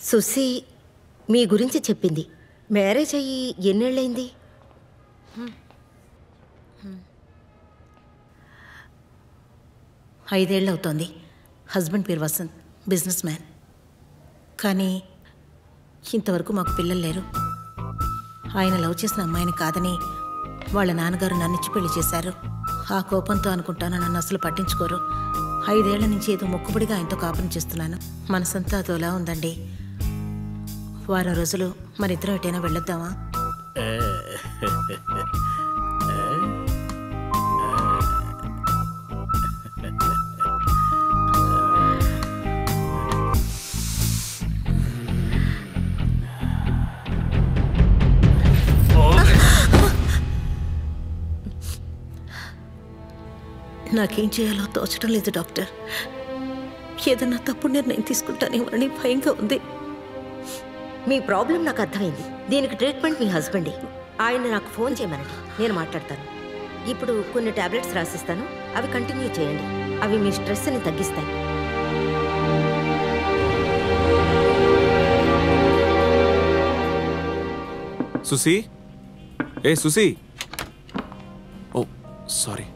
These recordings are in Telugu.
సుసి మీ గురించి చెప్పింది. మ్యారేజ్ అయ్యి ఎన్నేళ్ళైంది? ఐదేళ్ళు అవుతోంది. హస్బెండ్ పేరు వసంత్, బిజినెస్ మ్యాన్. కానీ ఇంతవరకు మాకు పిల్లలు లేరు. ఆయన లవ్ చేసిన అమ్మాయిని కాదని వాళ్ళ నాన్నగారు నన్నిచ్చి పెళ్లి చేశారు. ఆ కోపంతో అనుకుంటాను నన్ను అసలు పట్టించుకోరు. 5 ఏళ్ల నుంచి ఏదో మొక్కుబడిగా ఆయనతో కాపురం చేస్తున్నాను. మనసంతా అదోలా ఉందండి. వారం రోజులు మరిద్దరం ఎటైనా వెళ్ళొద్దామా? నాకేం చేయాలో తోచడం లేదు డాక్టర్. ఏదన్నా తప్పుడు నిర్ణయం తీసుకుంటానేమోనని భయంగా ఉంది. మీ ప్రాబ్లం నాకు అర్థమైంది. దీనికి ట్రీట్మెంట్ మీ హస్బెండే. ఆయన నాకు ఫోన్ చేయమనండి, నేను మాట్లాడతాను. ఇప్పుడు కొన్ని టాబ్లెట్స్ రాసిస్తాను, అవి కంటిన్యూ చేయండి. అవి మీ స్ట్రెస్ని తగ్గిస్తాయి. సుసి, ఏ సుసి. ఓ సారీ.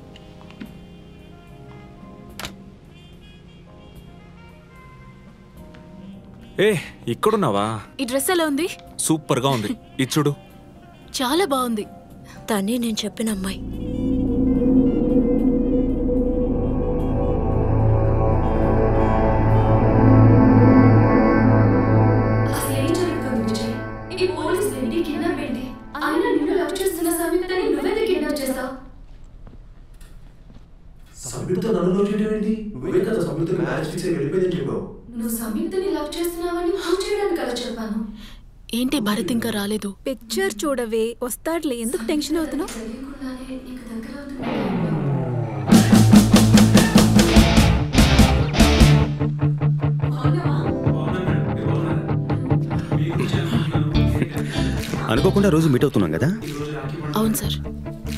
ఏ ఇక్కడున్నావా? ఈ డ్రెస్ ఎలా ఉంది? సూపర్ గా ఉంది. ఇది చూడు. చాలా బాగుంది. తనే నేను చెప్పిన అమ్మాయి. ఏంటి భరత్ ఇంకా రాలేదు? పిక్చర్ చూడవే, వస్తాడులే. ఎందుకు టెన్షన్ అవుతున్నావు? అనుకోకుండా రోజు మీట్ అవుతున్నాం కదా? అవును సార్.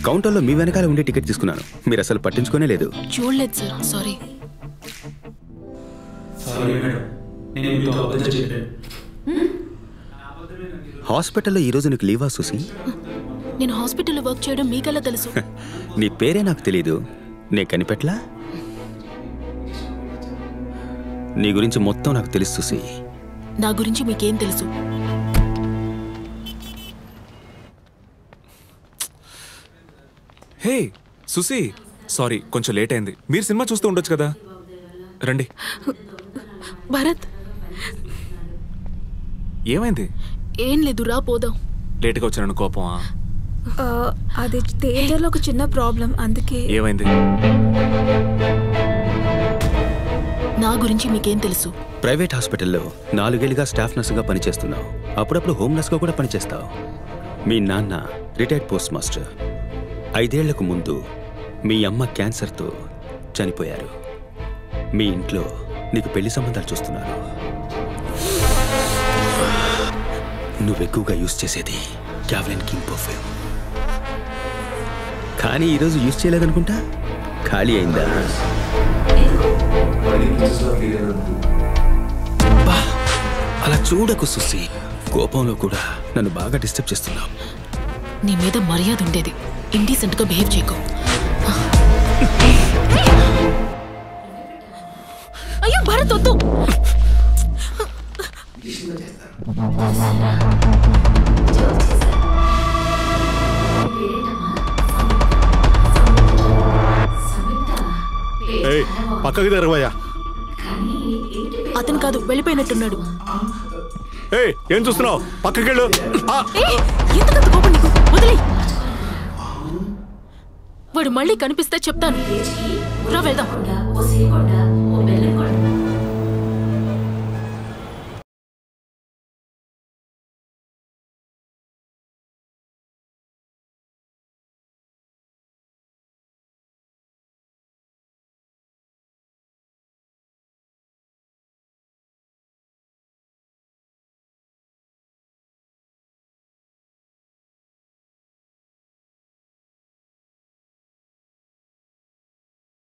కౌంటర్లో మీ వెనకాల ఉండే టికెట్ తీసుకున్నాను. మీరు అసలు పట్టించుకోనే లేదు. చూడలేదు సార్, సారీ. హాస్పిటల్లో ఈరోజు నీకు లీవా సుసి? నేను హాస్పిటల్లో వర్క్ చేయడం మీకెలా తెలుసు? నీ పేరే నాకు తెలీదు. నే కనిపెట్లా? నీ గురించి మొత్తం నాకు తెలుసు సుసి. నా గురించి మీకేం తెలుసు? హే సుసి, సారీ కొంచెం లేట్ అయింది. మీరు సినిమా చూస్తూ ఉండొచ్చు కదా, రండి. భరత్, ఏమైంది? ఏం లేదు, రా పోదాం. లేట్గా వచ్చాను కోపమా? అది థియేటర్లో ఒక చిన్న ప్రాబ్లం, అందుకే. ఏమైంది? నా గురించి మీకేం తెలుసు? ప్రైవేట్ హాస్పిటల్లో 4 ఏళ్లుగా స్టాఫ్ నర్సుగా పనిచేస్తున్నావు. అప్పుడప్పుడు హోమ్ నర్స్గా కూడా పనిచేస్తావు. మీ నాన్న రిటైర్డ్ పోస్ట్ మాస్టర్. 5 ఏళ్లకు ముందు మీ అమ్మ క్యాన్సర్తో చనిపోయారు. మీ ఇంట్లో నీకు పెళ్లి సంబంధాలు చూస్తున్నారు. నువ్వెక్కువగా యూజ్ చేసేది క్యావ్లిన్ కింగ్ పర్ఫ్యూమ్. కానీ ఈరోజు యూజ్ చేయలేదనుకుంటా. ఖాళీ అయిందా? అలా చూడకు సుసి. కోపంలో కూడా నన్ను బాగా డిస్టర్బ్ చేస్తున్నావు. నీ మీద మర్యాద ఉండేది. ఇండీసెంట్ గా బిహేవ్ చేయకు. అయ్యో భరత్, వద్దు. పక్కకి తెరవయ్యా. అతను కాదు, వెళ్ళిపోయినట్టున్నాడు. ఏం చూస్తున్నావు? పక్కకెళ్ళు. ఎందుకంత కోపం నీకు? వదిలే. వాడు మళ్ళీ కనిపిస్తే చెప్తాను. రా వెళ్దాం.